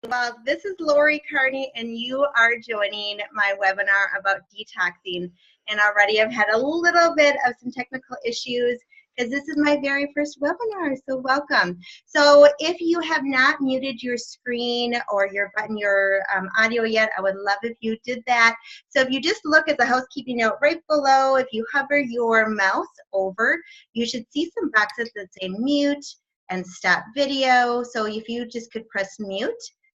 Well, this is Lori Kearney, and you are joining my webinar about detoxing. And already I've had a little bit of some technical issues because this is my very first webinar, so welcome. So if you have not muted your screen or your audio yet, I would love if you did that. So if you just look as a housekeeping note right below, if you hover your mouse over, you should see some boxes that say mute and stop video. So if you just could press mute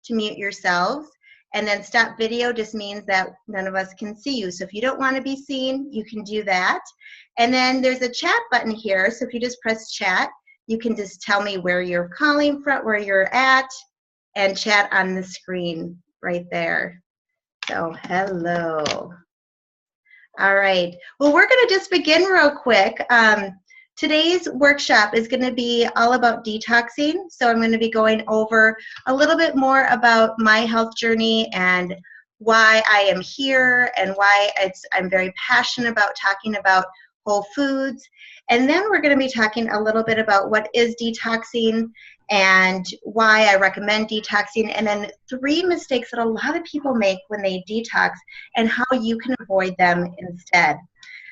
to mute yourselves, and then stop video just means that none of us can see you. So if you don't want to be seen, you can do that. And then there's a chat button here. So if you just press chat, you can just tell me where you're calling from, where you're at, and chat on the screen right there. So hello. All right. Well, we're going to just begin real quick. Today's workshop is going to be all about detoxing. So I'm going to be going over a little bit more about my health journey and why I am here and why I'm very passionate about talking about whole foods. And then we're going to be talking a little bit about what is detoxing and why I recommend detoxing, and then 3 mistakes that a lot of people make when they detox and how you can avoid them instead.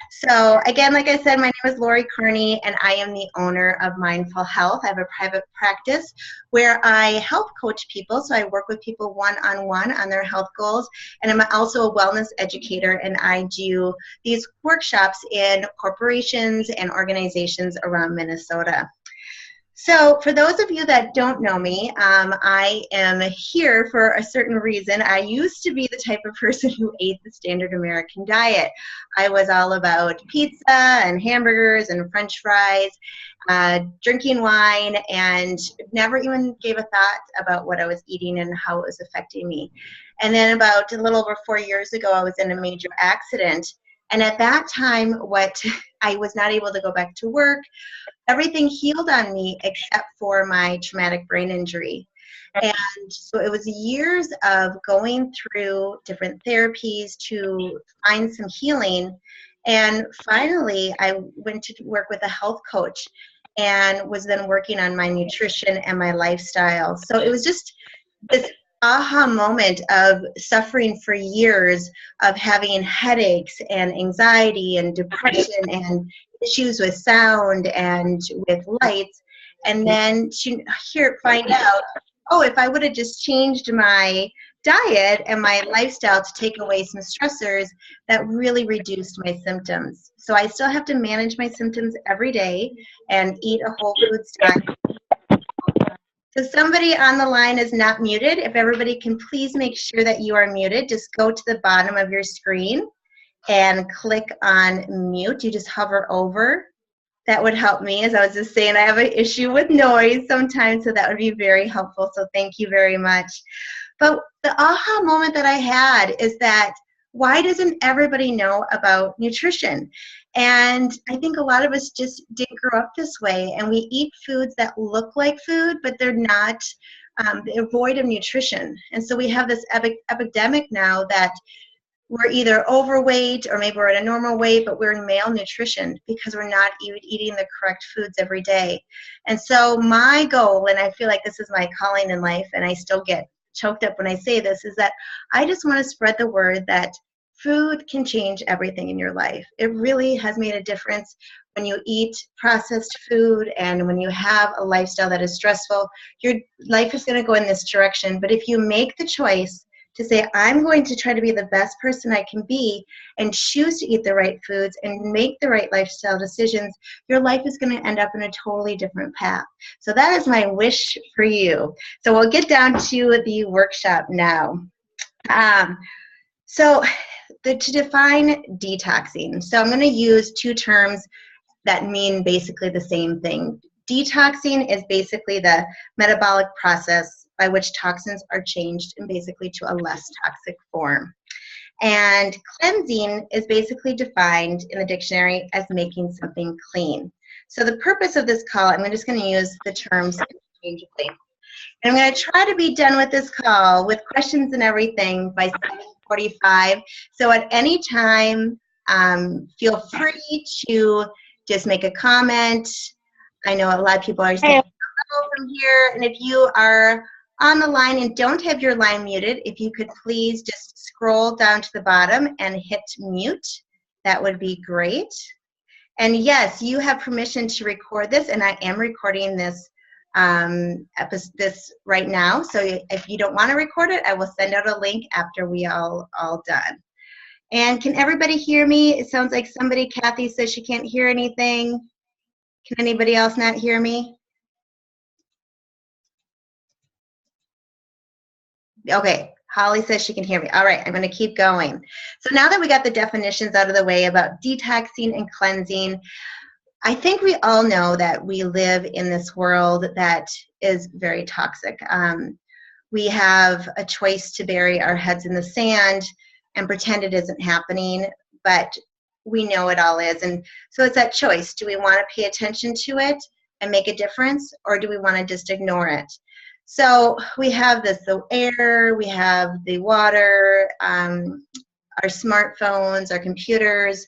So again, like I said, my name is Lori Kearney, and I am the owner of Mindful Health. I have a private practice where I help coach people. So I work with people one-on-one on their health goals. And I'm also a wellness educator, and I do these workshops in corporations and organizations around Minnesota. So for those of you that don't know me, I am here for a certain reason. I used to be the type of person who ate the standard American diet. I was all about pizza and hamburgers and French fries, drinking wine, and never even gave a thought about what I was eating and how it was affecting me. And then about a little over 4 years ago, I was in a major accident. And at that time, I was not able to go back to work. Everything healed on me except for my traumatic brain injury. And so it was years of going through different therapies to find some healing. And finally, I went to work with a health coach and was then working on my nutrition and my lifestyle. So it was just this aha moment of suffering for years of having headaches and anxiety and depression and issues with sound and with lights, and then to find out, oh, if I would have just changed my diet and my lifestyle to take away some stressors, that really reduced my symptoms. So I still have to manage my symptoms every day and eat a whole foods diet. So somebody on the line is not muted. If everybody can please make sure that you are muted, just go to the bottom of your screen and click on mute. You just hover over. That would help me. As I was just saying, I have an issue with noise sometimes, so that would be very helpful. So thank you very much. But the aha moment that I had is that, why doesn't everybody know about nutrition? And I think a lot of us just didn't grow up this way, and we eat foods that look like food, but they're not, they're void of nutrition. And so we have this epidemic now that we're either overweight or maybe we're at a normal weight, but we're in malnutrition because we're not eating the correct foods every day. And so my goal, and I feel like this is my calling in life, and I still get choked up when I say this, is that I just want to spread the word that food can change everything in your life. It really has made a difference when you eat processed food and when you have a lifestyle that is stressful. Your life is going to go in this direction. But if you make the choice to say, I'm going to try to be the best person I can be and choose to eat the right foods and make the right lifestyle decisions, your life is going to end up in a totally different path. So that is my wish for you. So we'll get down to the workshop now. To define detoxing, so I'm going to use 2 terms that mean basically the same thing. Detoxing is basically the metabolic process by which toxins are changed and basically to a less toxic form. And cleansing is basically defined in the dictionary as making something clean. So the purpose of this call, I'm just going to use the terms interchangeably. And I'm going to try to be done with this call with questions and everything by 7:45. So at any time, feel free to just make a comment. I know a lot of people are saying hello from here, and if you are on the line and don't have your line muted, if you could please just scroll down to the bottom and hit mute, that would be great. And yes, you have permission to record this, and I am recording this this right now. So if you don't want to record it, I will send out a link after we all done. And can everybody hear me? It sounds like somebody, Kathy says she can't hear anything. Can anybody else not hear me? Okay, Holly says she can hear me. All right, I'm going to keep going. So now that we got the definitions out of the way about detoxing and cleansing, I think we all know that we live in this world that is very toxic. We have a choice to bury our heads in the sand and pretend it isn't happening, but we know it all is. And so it's that choice. Do we want to pay attention to it and make a difference, or do we want to just ignore it? So we have the air, we have the water, our smartphones, our computers.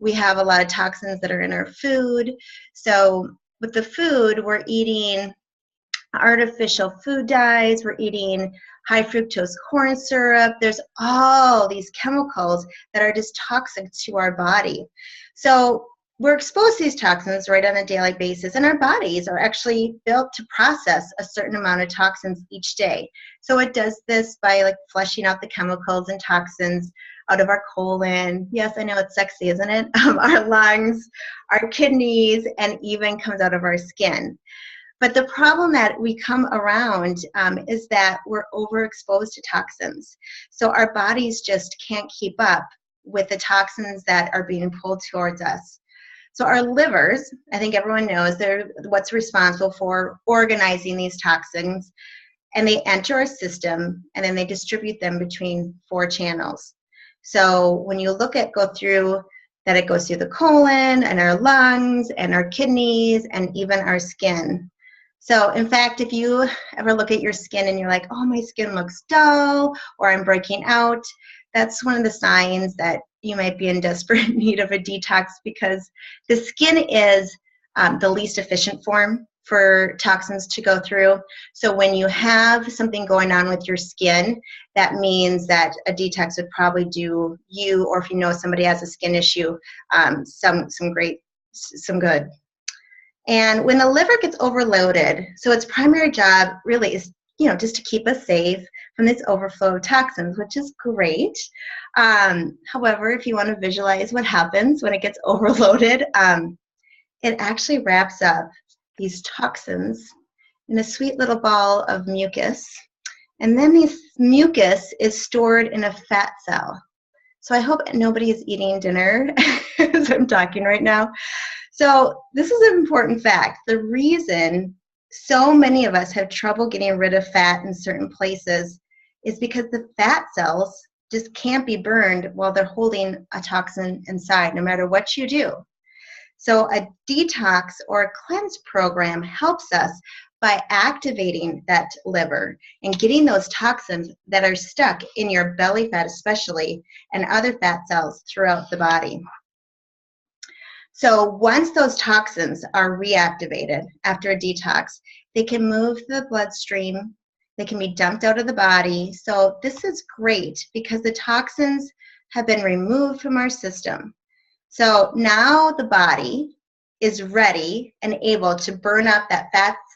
We have a lot of toxins that are in our food. So with the food, we're eating artificial food dyes, we're eating high fructose corn syrup. There's all these chemicals that are just toxic to our body. So we're exposed to these toxins right on a daily basis, and our bodies are actually built to process a certain amount of toxins each day. So it does this by like flushing out the chemicals and toxins out of our colon. Yes, I know it's sexy, isn't it? Our lungs, our kidneys, and even comes out of our skin. But the problem that we come around is that we're overexposed to toxins. So our bodies just can't keep up with the toxins that are being pulled towards us. So our livers, I think everyone knows, they're what's responsible for organizing these toxins, and they enter our system and then they distribute them between 4 channels. So when you look at it goes through the colon and our lungs and our kidneys and even our skin. So in fact, if you ever look at your skin and you're like, oh, my skin looks dull, or I'm breaking out, that's one of the signs that you might be in desperate need of a detox, because the skin is the least efficient form for toxins to go through. So when you have something going on with your skin, that means that a detox would probably do you, or if you know somebody has a skin issue, some good. And when the liver gets overloaded, so its primary job really is, just to keep us safe from this overflow of toxins, which is great. However, if you want to visualize what happens when it gets overloaded, it actually wraps up these toxins in a sweet little ball of mucus. And then this mucus is stored in a fat cell. So I hope nobody is eating dinner as I'm talking right now. So this is an important fact. The reason so many of us have trouble getting rid of fat in certain places is because the fat cells just can't be burned while they're holding a toxin inside, no matter what you do. So a detox or a cleanse program helps us by activating that liver and getting those toxins that are stuck in your belly fat especially, and other fat cells throughout the body. So once those toxins are reactivated after a detox, they can move through the bloodstream, they can be dumped out of the body. So this is great because the toxins have been removed from our system. So now the body is ready and able to burn up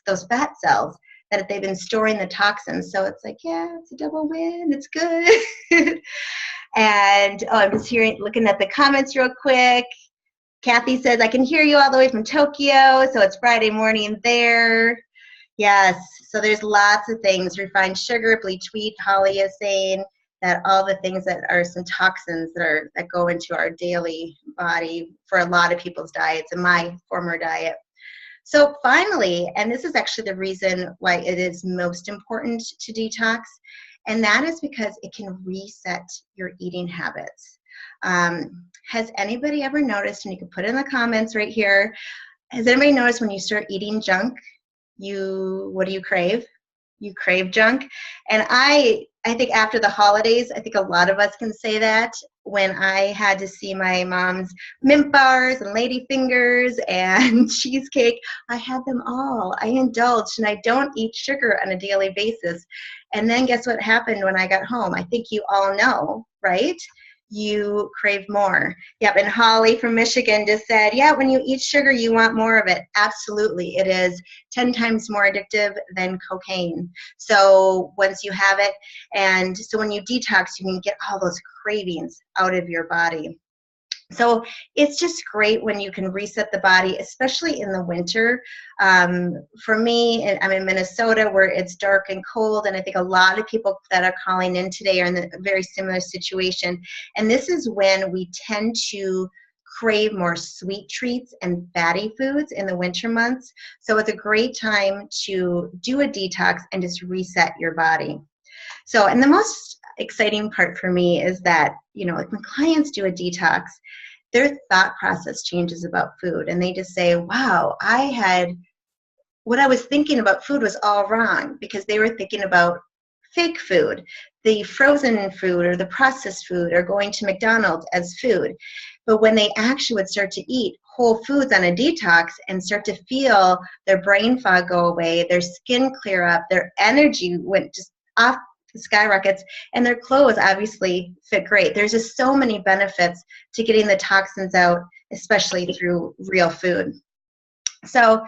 those fat cells that they've been storing the toxins. So it's like, yeah, it's a double win, it's good. And I'm just looking at the comments real quick. Kathy says, I can hear you all the way from Tokyo, so it's Friday morning there. Yes, so there's lots of things. Refined sugar, bleach wheat, Holly is saying that all the things that are some toxins that go into our daily body for a lot of people's diets and my former diet. So finally, and this is actually the reason why it is most important to detox, and that is because it can reset your eating habits. Has anybody ever noticed, and you can put it in the comments right here, has anybody noticed when you start eating junk, what do you crave? you crave junk. And I think after the holidays, I think a lot of us can say that. When I had to see my mom's mint bars and lady fingers and cheesecake, I had them all. I indulged, and I don't eat sugar on a daily basis. And then guess what happened when I got home? I think you all know, right? You crave more. Yep, and Holly from Michigan just said, yeah, when you eat sugar, you want more of it. Absolutely, it is 10 times more addictive than cocaine. So once you have it, and so when you detox, you can get all those cravings out of your body. So it's just great when you can reset the body, especially in the winter. For me, I'm in Minnesota where it's dark and cold, and I think a lot of people that are calling in today are in a very similar situation. And this is when we tend to crave more sweet treats and fatty foods in the winter months. So it's a great time to do a detox and just reset your body. So, and the most exciting part for me is that, like when clients do a detox, their thought process changes about food, and they just say, wow, what I was thinking about food was all wrong, because they were thinking about fake food, the frozen food or the processed food, or going to McDonald's as food. But when they actually would start to eat whole foods on a detox and start to feel their brain fog go away, their skin clear up, their energy went just off skyrockets, and their clothes obviously fit great. There's just so many benefits to getting the toxins out, especially through real food. So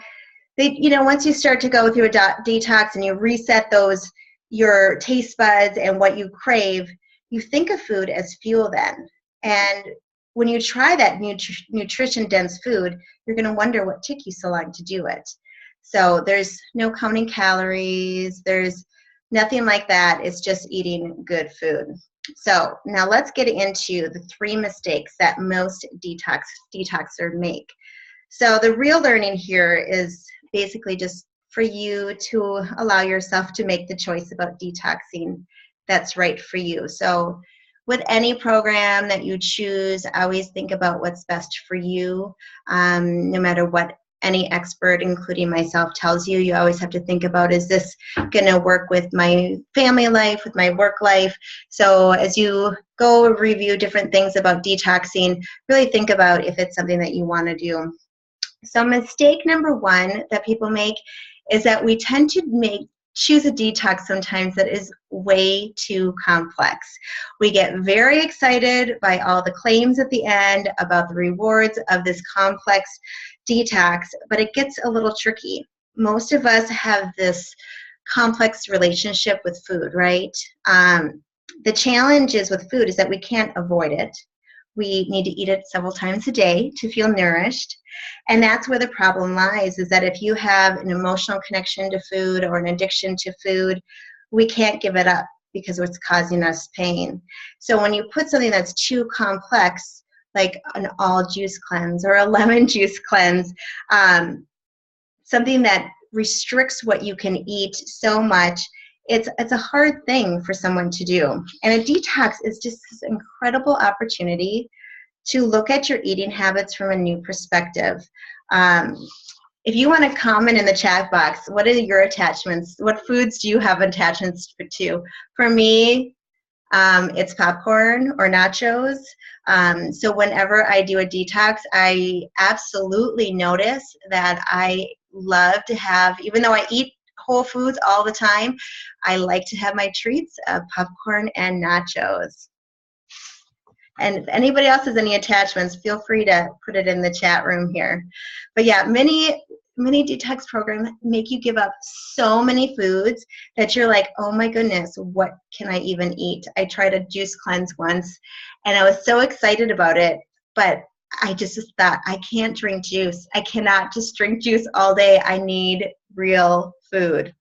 once you start to go through a detox and you reset your taste buds and what you crave, you think of food as fuel then. And when you try that nutrition dense food, you're going to wonder what took you so long to do it. So there's no counting calories, there's nothing like that. It's just eating good food. So now let's get into the 3 mistakes that most detoxers make. So the real learning here is basically just for you to allow yourself to make the choice about detoxing that's right for you. So with any program that you choose, always think about what's best for you. No matter what any expert, including myself, tells you, you always have to think about, is this going to work with my family life, with my work life? So as you go review different things about detoxing, really think about if it's something that you want to do. So mistake number 1 that people make is that we tend to choose a detox sometimes that is way too complex. We get very excited by all the claims at the end about the rewards of this complex detox, but it gets a little tricky. Most of us have this complex relationship with food, right? The challenge is with food is that we can't avoid it. We need to eat it several times a day to feel nourished. And that's where the problem lies, is that if you have an emotional connection to food or an addiction to food, we can't give it up because it's causing us pain. So when you put something that's too complex, like an all juice cleanse or a lemon juice cleanse, something that restricts what you can eat so much, it's a hard thing for someone to do. And a detox is just this incredible opportunity to look at your eating habits from a new perspective. If you want to comment in the chat box, what are your attachments? What foods do you have attachments to? For me, it's popcorn or nachos. So whenever I do a detox, I absolutely notice that I love to have, even though I eat whole foods all the time, I like to have my treats of popcorn and nachos. And if anybody else has any attachments, feel free to put it in the chat room here. But yeah, many detox programs make you give up so many foods that you're like, oh my goodness, what can I even eat? I tried a juice cleanse once and I was so excited about it, but I just thought, I can't drink juice. I cannot just drink juice all day. I need real food.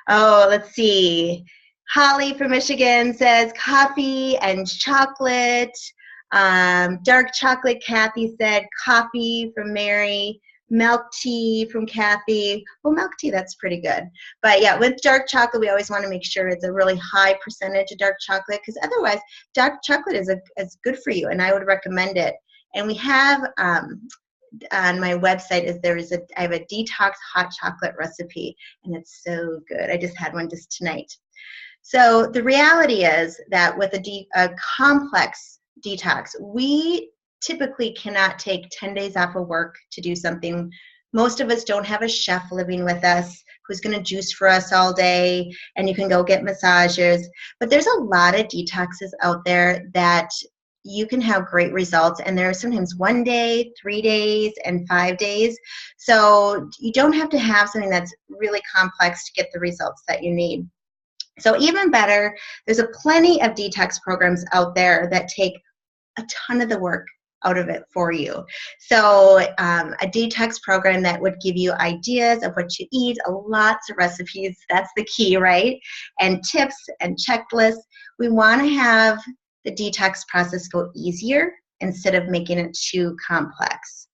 Oh, let's see. Holly from Michigan says coffee and chocolate. Dark chocolate, Kathy said. Coffee from Mary. Milk tea from Kathy. Well, milk tea, that's pretty good. But yeah, with dark chocolate, we always want to make sure it's a really high percentage of dark chocolate, because otherwise, dark chocolate is good for you, and I would recommend it. And we have on my website is I have a detox hot chocolate recipe, and it's so good. I just had one just tonight. So the reality is that with a complex detox, we typically cannot take 10 days off of work to do something. Most of us don't have a chef living with us who's going to juice for us all day, and you can go get massages. But there's a lot of detoxes out there that you can have great results, and there are sometimes 1 day, 3 days, and 5 days. So you don't have to have something that's really complex to get the results that you need. So even better, there's a plenty of detox programs out there that take a ton of the work out of it for you. So a detox program that would give you ideas of what you eat, lots of recipes, that's the key, right? And tips and checklists. We want to have the detox process go easier instead of making it too complex.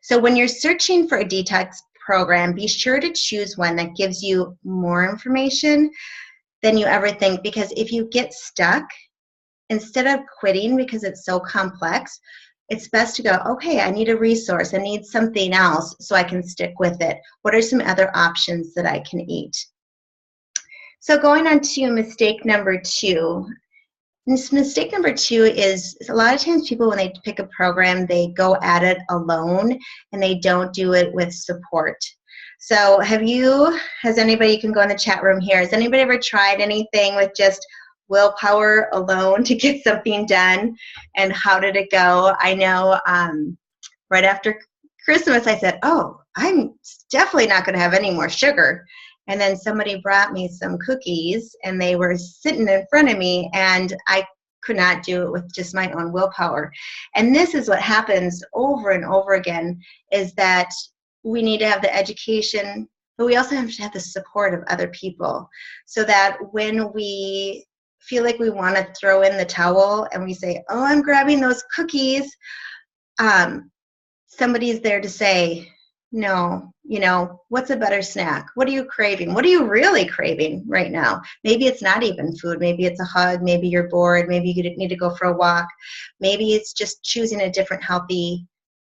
So when you're searching for a detox program, be sure to choose one that gives you more information than you ever think, because if you get stuck, instead of quitting because it's so complex, it's best to go, okay, I need a resource. I need something else so I can stick with it. What are some other options that I can eat? So going on to mistake number 2. Mistake number 2 is a lot of times people, when they pick a program, they go at it alone and they don't do it with support. So has anybody, you can go in the chat room here, has anybody ever tried anything with just willpower alone to get something done, and how did it go? I know right after Christmas I said, oh, I'm definitely not going to have any more sugar. And then somebody brought me some cookies, and they were sitting in front of me, and I could not do it with just my own willpower. And this is what happens over and over again, is that we need to have the education, but we also have to have the support of other people, so that when we feel like we want to throw in the towel and we say, oh, I'm grabbing those cookies, somebody's there to say, no, what's a better snack? What are you craving? What are you really craving right now? Maybe it's not even food. Maybe it's a hug. Maybe you're bored. Maybe you need to go for a walk. Maybe it's just choosing a different healthy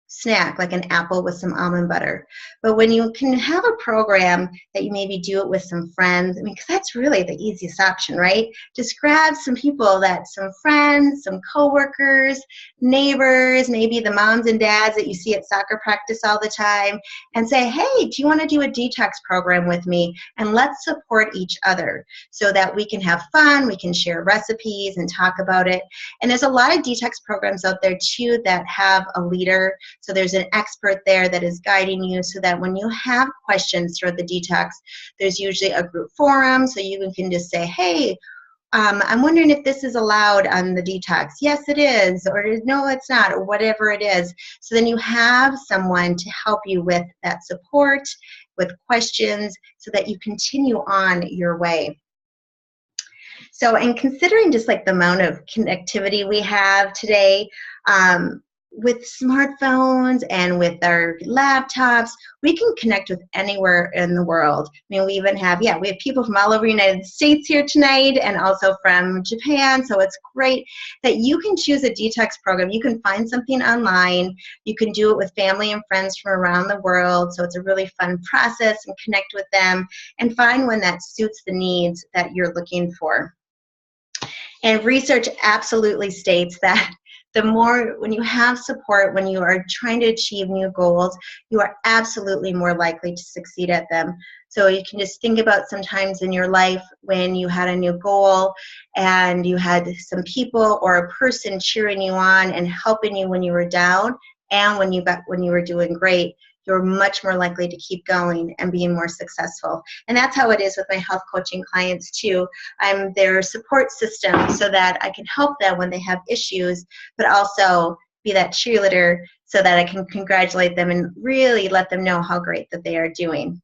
snack, like an apple with some almond butter. But when you can have a program that you maybe do it with some friends, because that's really the easiest option, right? Just grab some people, some friends, some coworkers, neighbors, maybe the moms and dads that you see at soccer practice all the time, and say, hey, do you want to do a detox program with me? And let's support each other so that we can have fun, we can share recipes and talk about it. And there's a lot of detox programs out there too that have a leader. So there's an expert there that is guiding you, so that when you have questions throughout the detox, there's usually a group forum, so you can just say, hey, I'm wondering if this is allowed on the detox. Yes, it is, or no, it's not, or whatever it is. So then you have someone to help you with that support, with questions, so that you continue on your way. So, and considering just like the amount of connectivity we have today, with smartphones and with our laptops, we can connect with anywhere in the world. I mean, we even have, we have people from all over the United States here tonight, and also from Japan. So it's great that you can choose a detox program. You can find something online. You can do it with family and friends from around the world. So it's a really fun process, and connect with them and find one that suits the needs that you're looking for. And research absolutely states that the more, when you have support, when you are trying to achieve new goals, you are absolutely more likely to succeed at them. So you can just think about sometimes in your life when you had a new goal and you had some people or a person cheering you on and helping you when you were down, and when you were doing great, you're much more likely to keep going and being more successful. And that's how it is with my health coaching clients too. I'm their support system so that I can help them when they have issues, but also be that cheerleader so that I can congratulate them and really let them know how great that they are doing.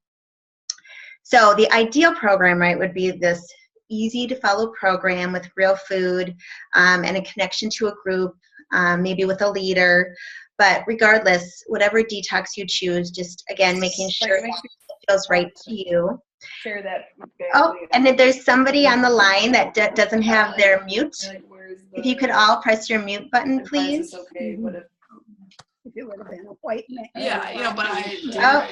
So the ideal program, right, would be this easy to follow program with real food and a connection to a group, maybe with a leader. But regardless, whatever detox you choose, just, again, making sure it feels right to you. Share that. Oh, and if there's somebody on the line that doesn't have their mute, if you could all press your mute button, please. Okay, but if it would have been a white man. Yeah, but I did. Oh.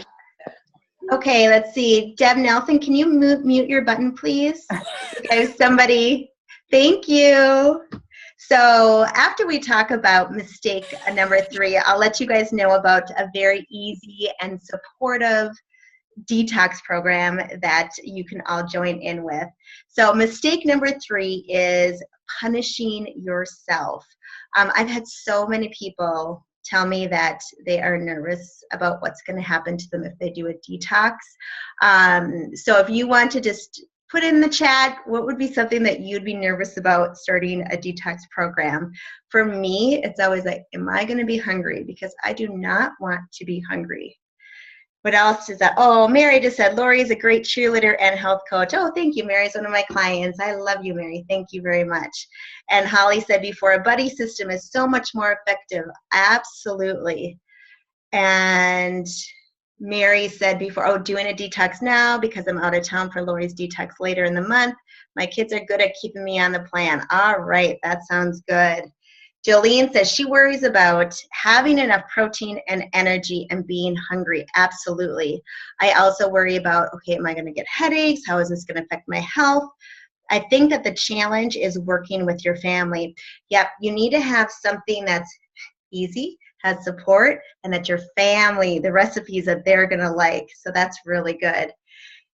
Okay, let's see. Deb Nelson, can you mute your button, please? Okay, somebody. Thank you. So after we talk about mistake number 3, I'll let you guys know about a very easy and supportive detox program that you can all join in with. So mistake number 3 is punishing yourself. I've had so many people tell me that they are nervous about what's going to happen to them if they do a detox. So if you want to just put in the chat, what would be something that you'd be nervous about starting a detox program? For me, it's always like, am I going to be hungry? Because I do not want to be hungry. What else is that? Oh, Mary just said, Lori is a great cheerleader and health coach. Oh, thank you. Mary's one of my clients. I love you, Mary. Thank you very much. And Holly said before, a buddy system is so much more effective. Absolutely. And Mary said before, oh, doing a detox now because I'm out of town for Lori's detox later in the month. My kids are good at keeping me on the plan. All right, that sounds good. Jolene says she worries about having enough protein and energy and being hungry. Absolutely. I also worry about, okay, am I going to get headaches? How is this going to affect my health? I think that the challenge is working with your family. Yep, you need to have something that's easy, has support, and that your family, the recipes that they're going to like. So that's really good.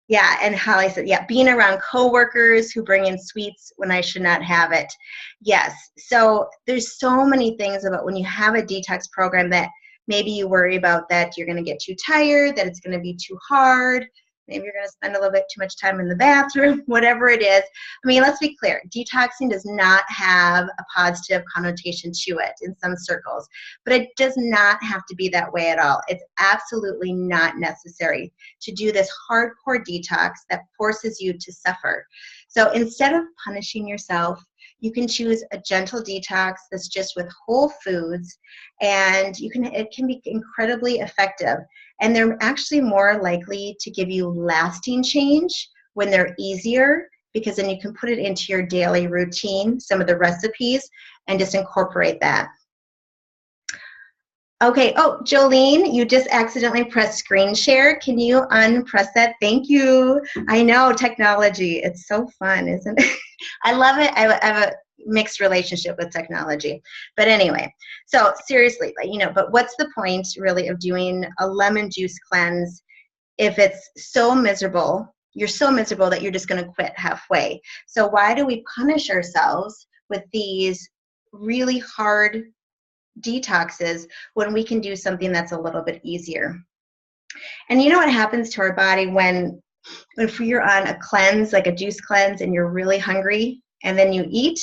Yeah, and Holly said, yeah, being around coworkers who bring in sweets when I should not have it. Yes, so there's so many things about when you have a detox program that maybe you worry about that you're going to get too tired, that it's going to be too hard. Maybe you're going to spend a little bit too much time in the bathroom, whatever it is. I mean, let's be clear. Detoxing does not have a positive connotation to it in some circles, but it does not have to be that way at all. It's absolutely not necessary to do this hardcore detox that forces you to suffer. So instead of punishing yourself, you can choose a gentle detox that's just with whole foods, and it can be incredibly effective. And they're actually more likely to give you lasting change when they're easier, because then you can put it into your daily routine, some of the recipes, and just incorporate that. Okay, oh, Jolene, you just accidentally pressed screen share. Can you unpress that? Thank you. I know, technology, it's so fun, isn't it? I love it. I have a mixed relationship with technology. But anyway, so seriously, but what's the point really of doing a lemon juice cleanse if it's so miserable? You're so miserable that you're just going to quit halfway. So why do we punish ourselves with these really hard detoxes when we can do something that's a little bit easier? And you know what happens to our body when if you're on a cleanse, like a juice cleanse, and you're really hungry and then you eat?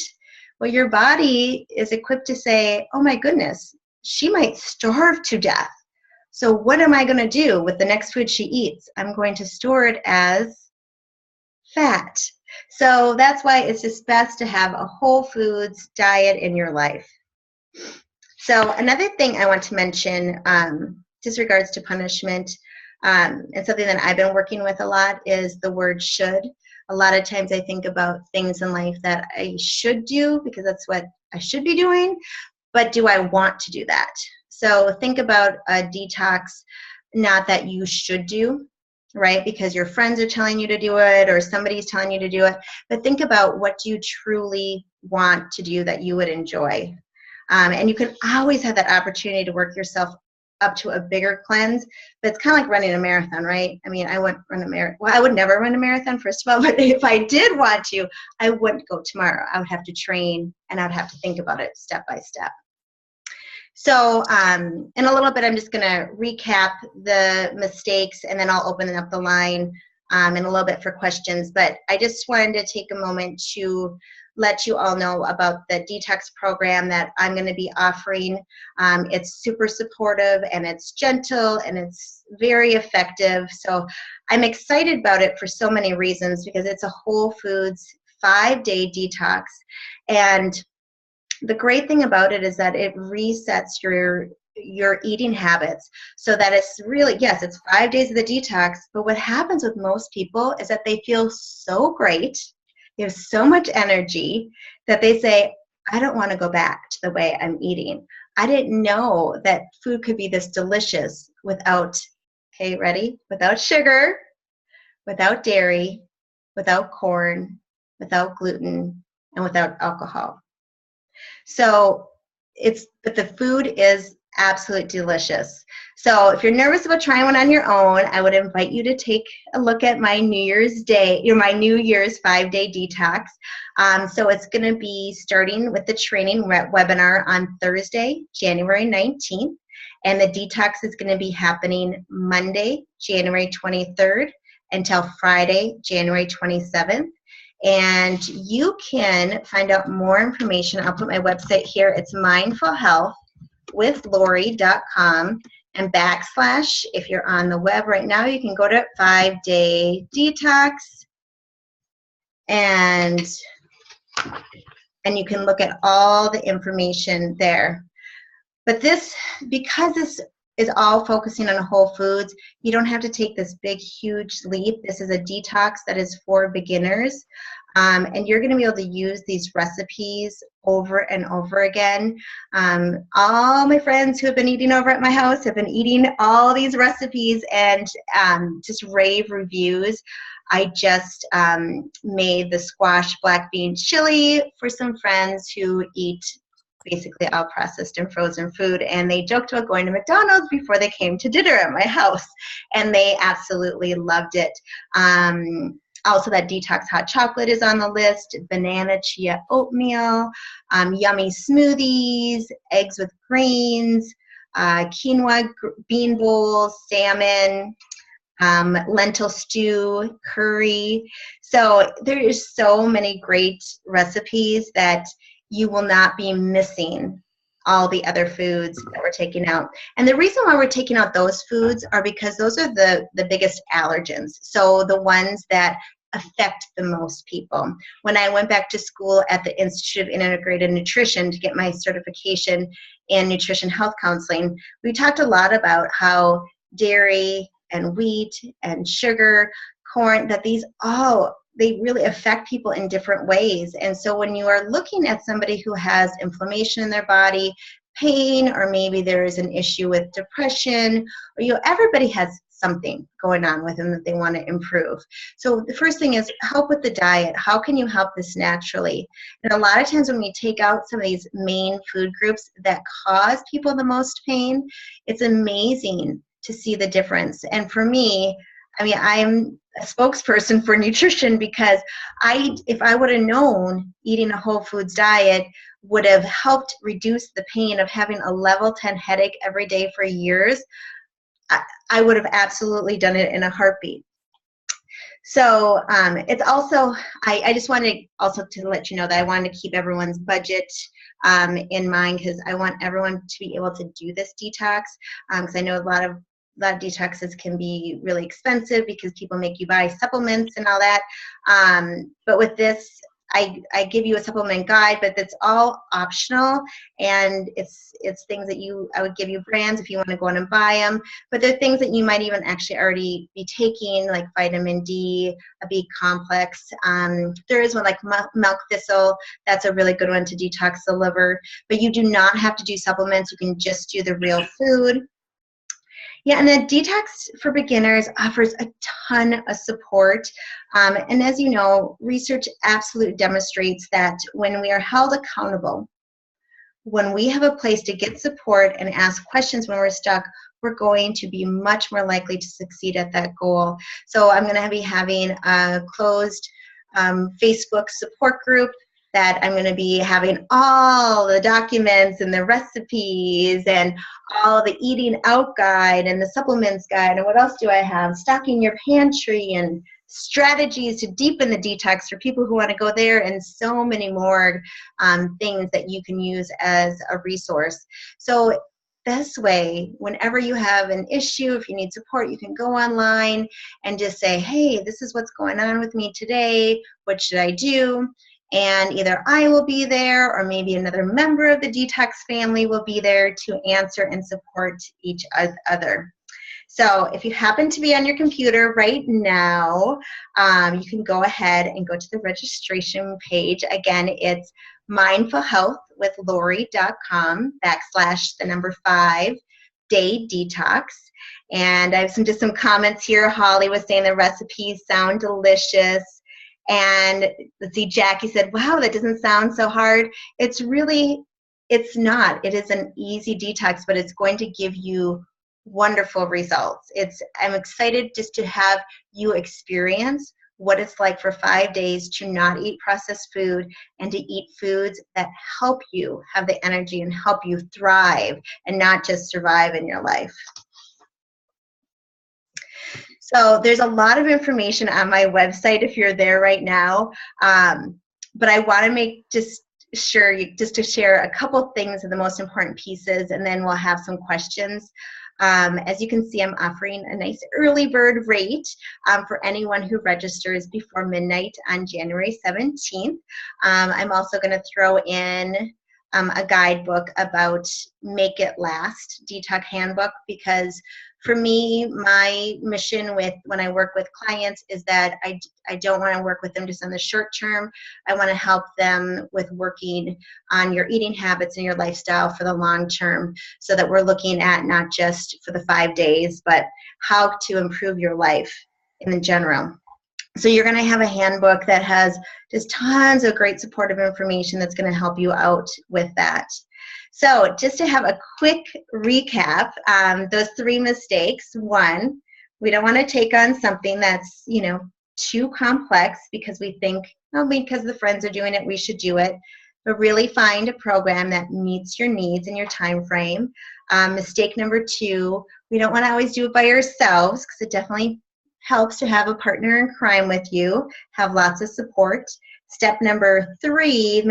Well, your body is equipped to say, oh my goodness, she might starve to death. So what am I going to do with the next food she eats? I'm going to store it as fat. So that's why it's just best to have a whole foods diet in your life. So another thing I want to mention, just regards to punishment, and something that I've been working with a lot is the word should. A lot of times I think about things in life that I should do because that's what I should be doing, but do I want to do that? So think about a detox, not that you should do, right? Because your friends are telling you to do it or somebody's telling you to do it, but think about what you truly want to do that you would enjoy. And you can always have that opportunity to work yourself up to a bigger cleanse, but it's kind of like running a marathon, right? I mean, I wouldn't run a marathon. Well, I would never run a marathon, first of all, but if I did want to, I wouldn't go tomorrow. I would have to train and I'd have to think about it step by step. So in a little bit, I'm just going to recap the mistakes and then I'll open up the line in a little bit for questions. But I just wanted to take a moment to let you all know about the detox program that I'm going to be offering. It's super supportive and it's gentle and it's very effective. So I'm excited about it for so many reasons because it's a whole foods 5-day detox. And the great thing about it is that it resets your eating habits so that it's really, yes, it's 5 days of the detox, but what happens with most people is that they feel so great, they have so much energy that they say, I don't want to go back to the way I'm eating. I didn't know that food could be this delicious without, okay, ready? Without sugar, without dairy, without corn, without gluten, and without alcohol. So but the food is absolutely delicious. So if you're nervous about trying one on your own, I would invite you to take a look at my New Year's 5-day detox. So it's going to be starting with the training webinar on Thursday, January 19th. And the detox is going to be happening Monday, January 23rd until Friday, January 27th. And you can find out more information. I'll put my website here. It's mindfulhealthwithlori.com and / if you're on the web right now, you can go to 5-day detox and you can look at all the information there. But because this is all focusing on whole foods, you don't have to take this big, huge leap. This is a detox that is for beginners. And you're going to be able to use these recipes over and over again. All my friends who have been eating over at my house have been eating all these recipes and just rave reviews. I just made the squash black bean chili for some friends who eat basically all processed and frozen food, and they joked about going to McDonald's before they came to dinner at my house, and they absolutely loved it. Also, that detox hot chocolate is on the list, banana chia oatmeal, yummy smoothies, eggs with grains, quinoa bean bowls, salmon, lentil stew, curry. So there is so many great recipes that you will not be missing all the other foods that we're taking out. And the reason why we're taking out those foods are because those are the biggest allergens. So the ones that affect the most people. When I went back to school at the Institute of Integrated Nutrition to get my certification in nutrition health counseling, we talked a lot about how dairy and wheat and sugar, corn, that they really affect people in different ways. And so when you are looking at somebody who has inflammation in their body, pain, or maybe there is an issue with depression, or everybody has something going on with them that they want to improve. So the first thing is help with the diet. How can you help this naturally? And a lot of times when we take out some of these main food groups that cause people the most pain, it's amazing to see the difference. And for me, I'm a spokesperson for nutrition because if I would have known eating a whole foods diet would have helped reduce the pain of having a level 10 headache every day for years, I would have absolutely done it in a heartbeat. So it's also, I just wanted also to let you know that I wanted to keep everyone's budget in mind, because I want everyone to be able to do this detox, because I know a lot of detoxes can be really expensive because people make you buy supplements and all that. But with this, I give you a supplement guide, but that's all optional, and it's things that I would give you brands if you want to go in and buy them, but they're things that you might even actually already be taking, like vitamin D, a B complex. There is one like milk thistle. That's a really good one to detox the liver, but you do not have to do supplements. You can just do the real food. Yeah, and the Detox for Beginners offers a ton of support. And as you know, research absolutely demonstrates that when we are held accountable, when we have a place to get support and ask questions when we're stuck, we're going to be much more likely to succeed at that goal. So I'm going to be having a closed Facebook support group that I'm going to be having all the documents and the recipes and all the eating out guide and the supplements guide, and what else do I have? Stocking your pantry and strategies to deepen the detox for people who want to go there, and so many more things that you can use as a resource. So this way, whenever you have an issue, if you need support, you can go online and just say, hey, this is what's going on with me today. What should I do? And either I will be there, or maybe another member of the Detox family will be there to answer and support each other. So if you happen to be on your computer right now, you can go ahead and go to the registration page. Again, it's Mindful Health with Lori.com/5-day detox. And I have just some comments here. Holly was saying the recipes sound delicious. And let's see, Jackie said, wow, that doesn't sound so hard. It's not. It is an easy detox, but it's going to give you wonderful results. I'm excited just to have you experience what it's like for 5 days to not eat processed food and to eat foods that help you have the energy and help you thrive and not just survive in your life. So there's a lot of information on my website if you're there right now, but I want to make to share a couple things of the most important pieces, and then we'll have some questions. As you can see, I'm offering a nice early bird rate for anyone who registers before midnight on January 17th. I'm also going to throw in a guidebook about Make It Last Detox Handbook, because for me, my mission when I work with clients is that I don't want to work with them just on the short term. I want to help them with working on your eating habits and your lifestyle for the long term, so that we're looking at not just for the 5 days, but how to improve your life in general. So you're going to have a handbook that has just tons of great supportive information that's going to help you out with that. So just to have a quick recap, those 3 mistakes. 1, we don't want to take on something that's, too complex because we think, because the friends are doing it, we should do it. But really find a program that meets your needs and your time frame. Mistake number 2, we don't want to always do it by ourselves, because it definitely helps to have a partner in crime with you, have lots of support. Mistake number 3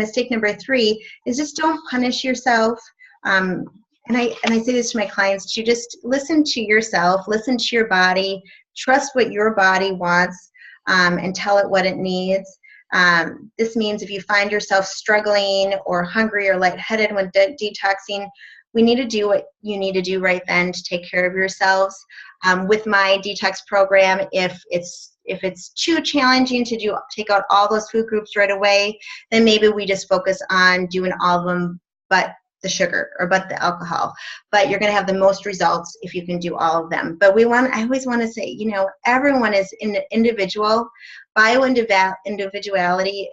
is just don't punish yourself. And I say this to my clients too, just listen to yourself, listen to your body, trust what your body wants, and tell it what it needs. This means if you find yourself struggling or hungry or lightheaded when detoxing, we need to do what you need to do right then to take care of yourselves. With my detox program, if it's too challenging to take out all those food groups right away, then maybe we just focus on doing all of them but the sugar or but the alcohol. But you're going to have the most results if you can do all of them. But I always want to say, everyone is individual. Bio-individuality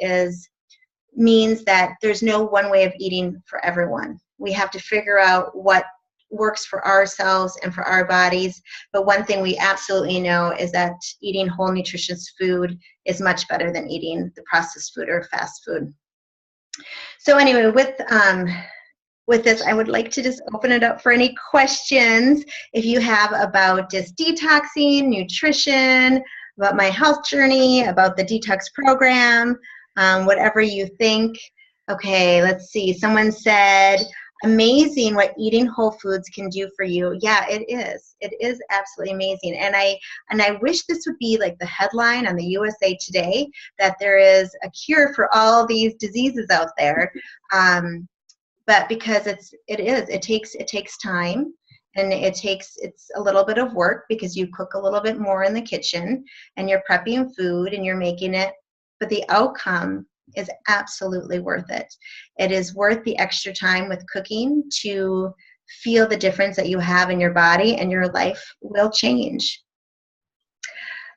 means that there's no one way of eating for everyone. We have to figure out what works for ourselves and for our bodies. But one thing we absolutely know is that eating whole nutritious food is much better than eating the processed food or fast food. So anyway, with this, I would like to just open it up for any questions if you have about just detoxing, nutrition, about my health journey, about the detox program, whatever you think. Okay, let's see. Someone said, amazing what eating whole foods can do for you. Yeah, it is. It is absolutely amazing. And I wish this would be like the headline on the USA Today, that there is a cure for all these diseases out there. But because it takes time, and it's a little bit of work, because you cook a little bit more in the kitchen and you're prepping food and you're making it, but the outcome is absolutely worth it. It is worth the extra time with cooking to feel the difference that you have in your body, and your life will change.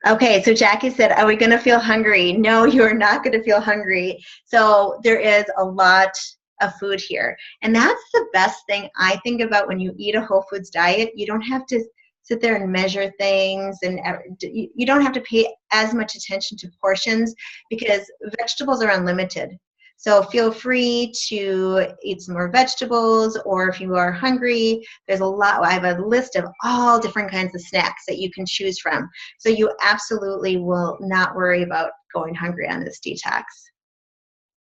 Okay, so Jackie said, are we going to feel hungry? No, you're not going to feel hungry. So there is a lot of food here. And that's the best thing I think about when you eat a whole foods diet. You don't have to sit there and measure things, and you don't have to pay as much attention to portions, because vegetables are unlimited. So feel free to eat some more vegetables, or if you are hungry, there's a lot. I have a list of all different kinds of snacks that you can choose from. So you absolutely will not worry about going hungry on this detox.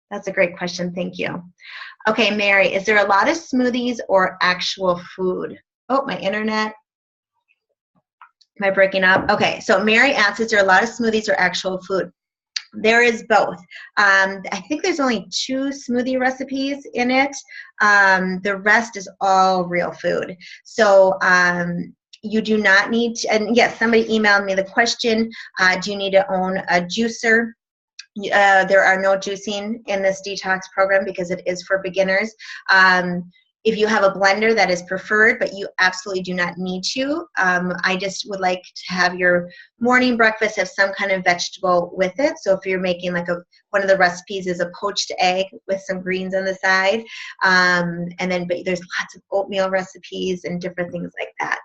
That's a great question. Thank you. Okay, Mary, is there a lot of smoothies or actual food? Oh, my internet. Am I breaking up? Okay, so Mary asks, is there a lot of smoothies or actual food? There is both. I think there's only 2 smoothie recipes in it. The rest is all real food. So you do not need to, and yes, somebody emailed me the question, do you need to own a juicer? There are no juicing in this detox program because it is for beginners. If you have a blender, that is preferred, but you absolutely do not need to. I just would like to have your morning breakfast have some kind of vegetable with it. So if you're making like one of the recipes is a poached egg with some greens on the side. And then but there's lots of oatmeal recipes and different things like that.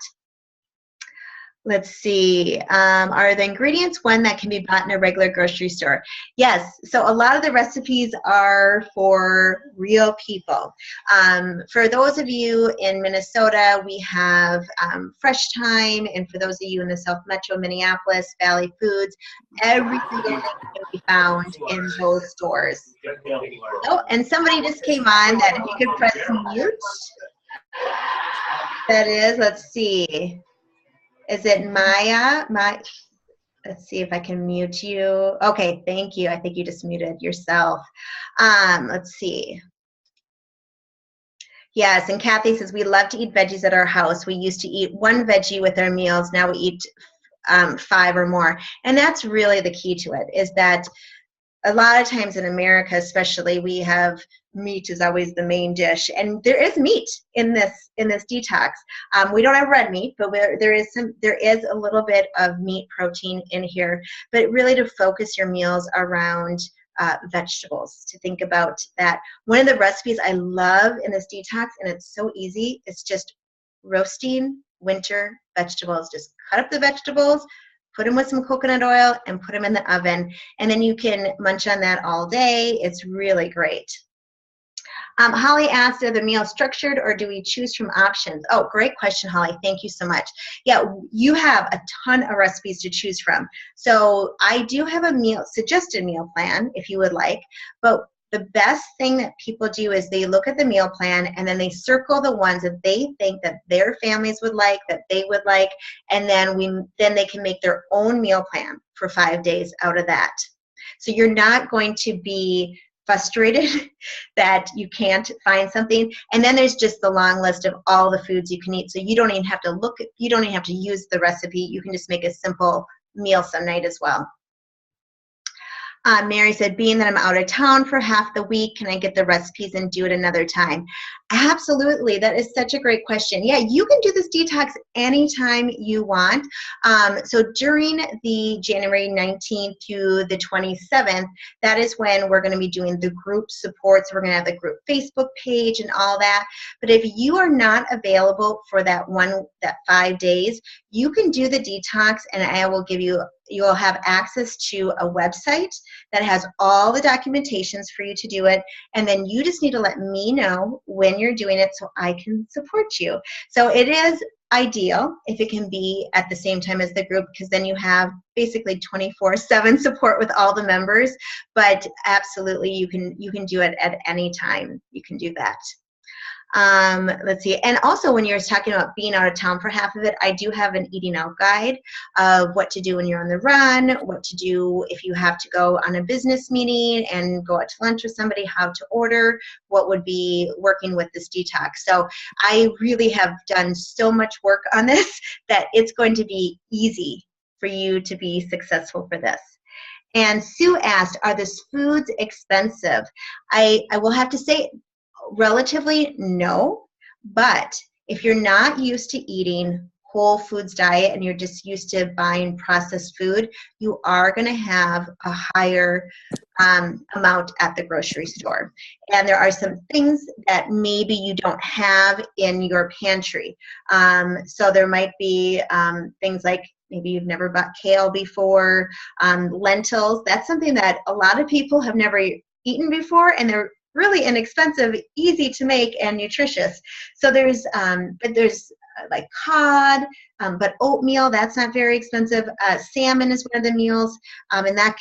Let's see. Are the ingredients one that can be bought in a regular grocery store? Yes. So a lot of the recipes are for real people. For those of you in Minnesota, we have Fresh Time, and for those of you in the South Metro, Minneapolis, Valley Foods, every single thing can be found in those stores. Oh, and somebody just came on that if you could press mute. That is, let's see. Is it Maya? Let's see if I can mute you. Okay, thank you. I think you just muted yourself. Let's see. Yes, and Kathy says, we love to eat veggies at our house. We used to eat one veggie with our meals. Now we eat 5 or more. And that's really the key to it, is that a lot of times in America, especially, we have meat is always the main dish, and there is meat in this detox. We don't have red meat, but there is a little bit of meat protein in here. But really, to focus your meals around vegetables, to think about that. One of the recipes I love in this detox, and it's so easy, it's just roasting winter vegetables. Just cut up the vegetables, put them with some coconut oil, and put them in the oven. And then you can munch on that all day. It's really great. Holly asked, are the meals structured or do we choose from options? Oh, great question, Holly. Thank you so much. Yeah, you have a ton of recipes to choose from. So I do have a suggested meal plan if you would like, but the best thing that people do is they look at the meal plan and then they circle the ones that they think that their families would like, that they would like, and then they can make their own meal plan for 5 days out of that. So you're not going to be frustrated that you can't find something. And then there's just the long list of all the foods you can eat. So you don't even have to you don't even have to use the recipe. You can just make a simple meal some night as well. Mary said, being that I'm out of town for half the week, can I get the recipes and do it another time? Absolutely. That is such a great question. Yeah, you can do this detox anytime you want. So during the January 19th to the 27th, that is when we're going to be doing the group supports. We're going to have the group Facebook page and all that. But if you are not available for that 5 days, you can do the detox, and I will give you will have access to a website that has all the documentations for you to do it, and then you just need to let me know when you're doing it so I can support you. So it is ideal if it can be at the same time as the group, because then you have basically 24/7 support with all the members. But absolutely, you can do it at any time. You can do that. Let's see. And also, when you're talking about being out of town for half of it, I do have an eating out guide of what to do when you're on the run, what to do if you have to go on a business meeting and go out to lunch with somebody, how to order, what would be working with this detox. So I really have done so much work on this that it's going to be easy for you to be successful for this. And Sue asked, are the foods expensive? I will have to say, relatively no, but if you're not used to eating whole foods diet and you're just used to buying processed food, you are going to have a higher amount at the grocery store. And there are some things that maybe you don't have in your pantry. So there might be things like maybe you've never bought kale before, lentils. That's something that a lot of people have never eaten before, and they're really inexpensive, easy to make, and nutritious. So there's like cod, but oatmeal, that's not very expensive. Salmon is one of the meals, and that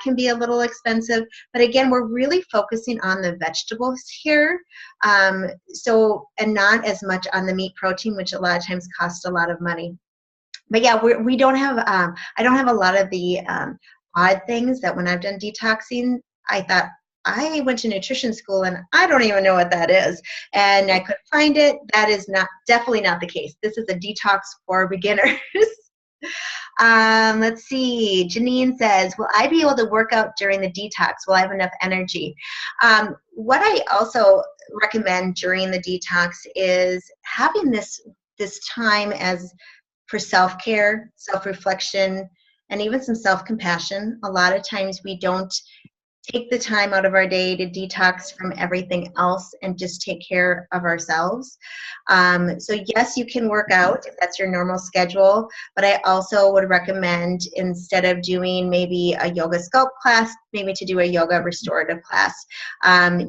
can be a little expensive. But again, we're really focusing on the vegetables here, and not as much on the meat protein, which a lot of times costs a lot of money. But yeah, we don't have. I don't have a lot of the odd things that when I've done detoxing, I thought, I went to nutrition school and I don't even know what that is, and I couldn't find it. That is definitely not the case. This is a detox for beginners. Let's see. Janine says, will I be able to work out during the detox? Will I have enough energy? What I also recommend during the detox is having this time as for self-care, self-reflection, and even some self-compassion. A lot of times we don't take the time out of our day to detox from everything else and just take care of ourselves. So yes, you can work out if that's your normal schedule, but I also would recommend, instead of doing maybe a yoga sculpt class, maybe to do a yoga restorative class.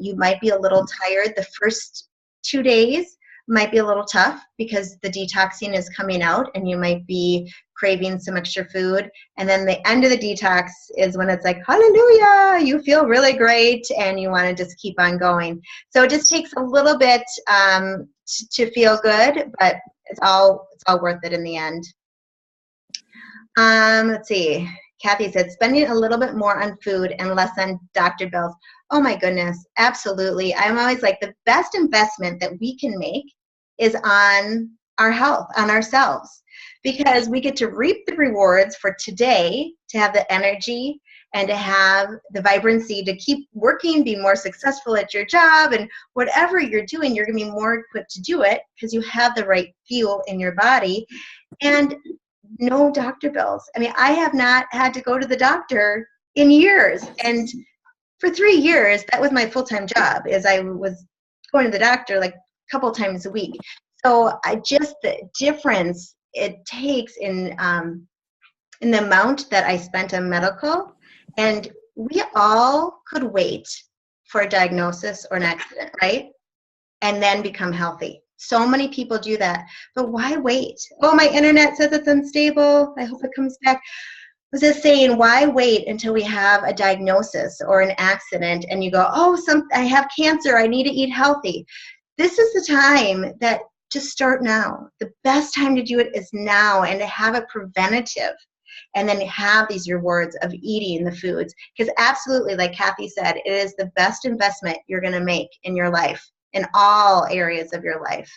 You might be a little tired the first 2 days, might be a little tough because the detoxing is coming out and you might be craving some extra food. And then the end of the detox is when it's like, hallelujah, you feel really great and you want to just keep on going. So it just takes a little bit to feel good, but it's all worth it in the end. Let's see. Kathy said, spending a little bit more on food and less on doctor bills. Oh my goodness, absolutely. I'm always like, the best investment that we can make is on our health, on ourselves, because we get to reap the rewards for today, to have the energy and to have the vibrancy to keep working, be more successful at your job, and whatever you're doing, you're going to be more equipped to do it because you have the right fuel in your body. And no doctor bills. I mean, I have not had to go to the doctor in years. And for 3 years, that was my full-time job, is I was going to the doctor like a couple times a week. So the difference it takes in the amount that I spent on medical, and we all could wait for a diagnosis or an accident, right? And then become healthy. So many people do that, but why wait? Oh, my internet says it's unstable. I hope it comes back. I was just saying, why wait until we have a diagnosis or an accident and you go, oh, I have cancer, I need to eat healthy. This is the time that just start now. The best time to do it is now, and to have a preventative, and then have these rewards of eating the foods. Because absolutely, like Kathy said, it is the best investment you're going to make in your life, in all areas of your life.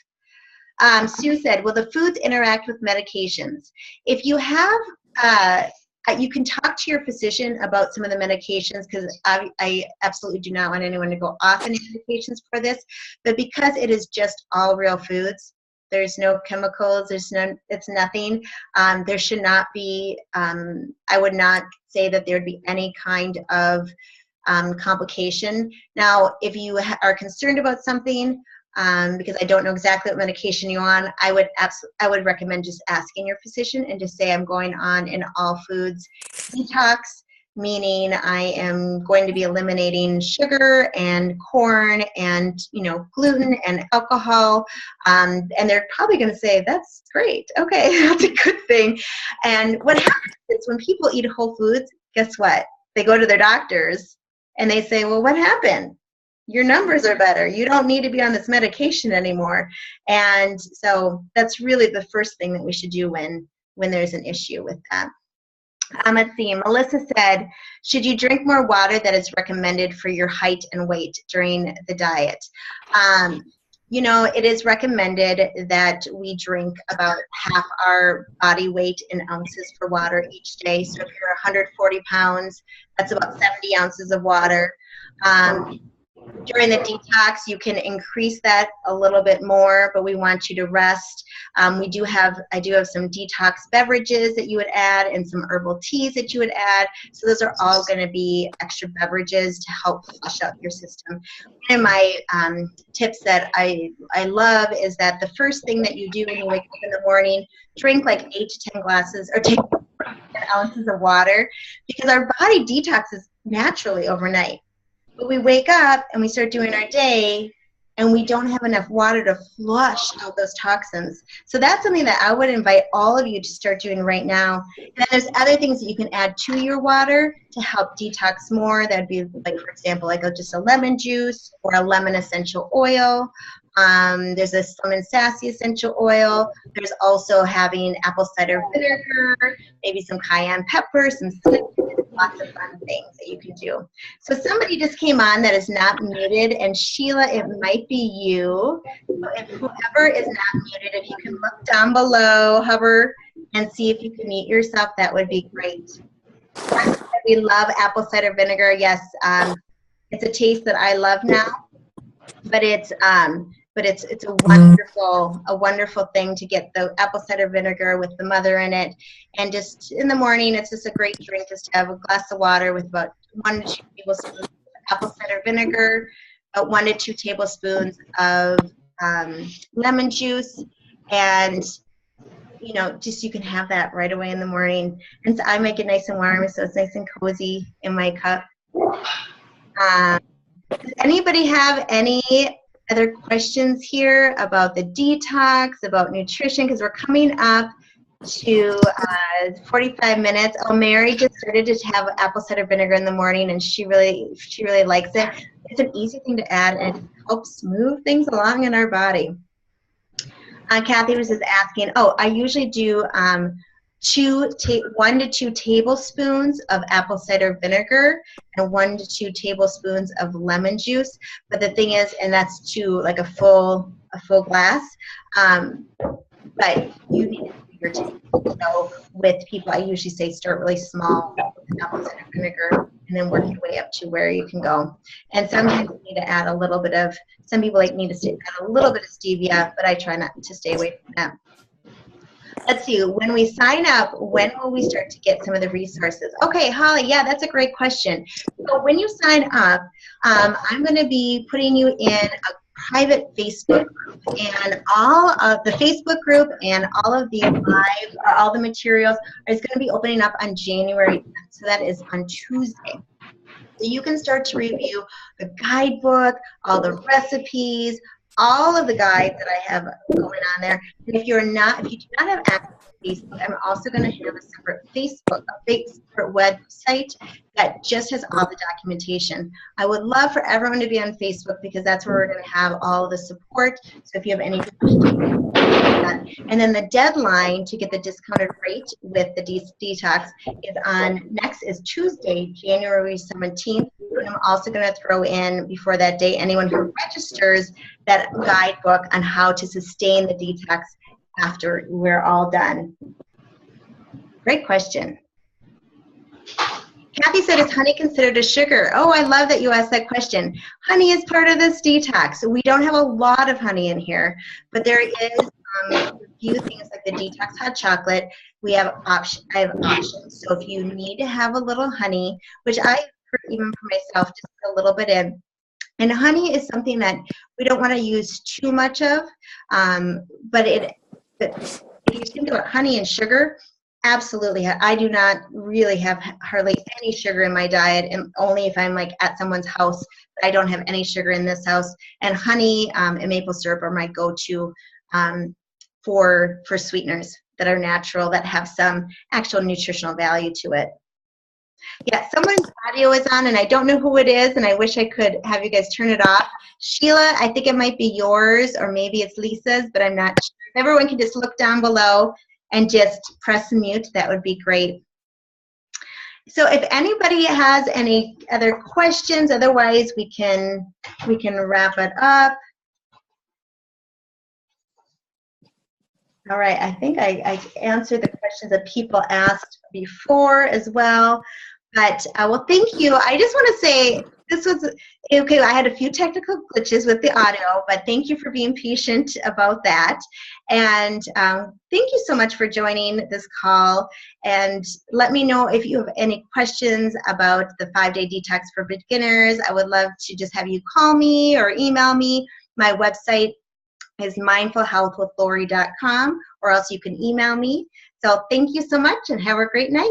Sue said, will the foods interact with medications? If you have, you can talk to your physician about some of the medications, because I absolutely do not want anyone to go off any medications for this. But because it is just all real foods, there's no chemicals, it's nothing. There should not be, I would not say that there would be any kind of complication. Now, if you are concerned about something, because I don't know exactly what medication you're on, I would recommend just asking your physician and just say, I'm going on an all foods detox, meaning I am going to be eliminating sugar and corn and gluten and alcohol, and they're probably going to say, that's great, okay, that's a good thing. And what happens is when people eat whole foods, guess what? They go to their doctors and they say, well, what happened? Your numbers are better. You don't need to be on this medication anymore. And so that's really the first thing that we should do when there's an issue with that. Let's see. Melissa said, should you drink more water that is recommended for your height and weight during the diet? It is recommended that we drink about half our body weight in ounces for water each day. So if you're 140 pounds, that's about 70 ounces of water. During the detox, you can increase that a little bit more, but we want you to rest. I do have some detox beverages that you would add, and some herbal teas that you would add. So those are all going to be extra beverages to help flush out your system. One of my tips that I love is that the first thing that you do when you wake up in the morning, drink like 8 to 10 glasses, or take 10 ounces of water, because our body detoxes naturally overnight. But we wake up and we start doing our day, and we don't have enough water to flush out those toxins. So that's something that I would invite all of you to start doing right now. And then there's other things that you can add to your water to help detox more. That would be, like, for example, like just a lemon juice or a lemon essential oil. There's a lemon sassy essential oil. There's also having apple cider vinegar, maybe some cayenne pepper, some cinnamon. Lots of fun things that you can do. So somebody just came on that is not muted, and Sheila, it might be you. So if whoever is not muted, if you can look down below, hover and see if you can mute yourself. That would be great. We love apple cider vinegar. Yes, it's a taste that I love now, but it's a wonderful thing to get the apple cider vinegar with the mother in it, and just in the morning, it's just a great drink. Just to have a glass of water with about 1 to 2 tablespoons of apple cider vinegar, about 1 to 2 tablespoons of lemon juice, and you know, just you can have that right away in the morning. And so I make it nice and warm, so it's nice and cozy in my cup. Does anybody have any other questions here about the detox, about nutrition? Because we're coming up to 45 minutes. Oh, Mary just started to have apple cider vinegar in the morning, and she really likes it. It's an easy thing to add, and it helps move things along in our body. Kathy was just asking, oh, I usually do 1 to 2 tablespoons of apple cider vinegar and 1 to 2 tablespoons of lemon juice. But the thing is, and that's like a full glass, but you need a bigger tank. So with people, I usually say start really small with apple cider vinegar and then work your way up to where you can go. And sometimes you need to add a little bit of, some people like need to add a little bit of stevia, but I try not to stay away from that. Let's see, when we sign up, when will we start to get some of the resources? Okay, Holly, yeah, that's a great question. So when you sign up, I'm going to be putting you in a private Facebook group, and all of the Facebook group and all of the live, all the materials is going to be opening up on January 10th, so that is on Tuesday. So you can start to review the guidebook, all the recipes, all of the guides that I have going on there. And if you do not have access to Facebook, I'm also going to have a separate separate website that just has all the documentation. I would love for everyone to be on Facebook because that's where we're going to have all the support. So if you have any questions, and then the deadline to get the discounted rate with the Detox is Tuesday, January 17th. And I'm also going to throw in before that day anyone who registers that guidebook on how to sustain the detox after we're all done. Great question. Kathy said, is honey considered a sugar? Oh, I love that you asked that question. Honey is part of this detox. We don't have a lot of honey in here, but there is a few things like the detox hot chocolate. I have options. So if you need to have a little honey, which I, even for myself, just put a little bit in. And honey is something that we don't want to use too much of, but if you think about honey and sugar, absolutely. I do not really have hardly any sugar in my diet, and only if I'm like at someone's house. But I don't have any sugar in this house. And honey and maple syrup are my go-to for sweeteners that are natural, that have some actual nutritional value to it. Yeah, someone's audio is on, and I don't know who it is, and I wish I could have you guys turn it off. Sheila, I think it might be yours, or maybe it's Lisa's, but I'm not sure. If everyone can just look down below and just press mute, that would be great. So if anybody has any other questions, otherwise we can wrap it up. All right, I think I answered the questions that people asked before as well. But, well, thank you. I just want to say this was, okay, I had a few technical glitches with the audio, but thank you for being patient about that. And thank you so much for joining this call. And let me know if you have any questions about the 5-day detox for beginners. I would love to just have you call me or email me. My website is mindfulhealthwithlori.com, or else you can email me. So thank you so much and have a great night.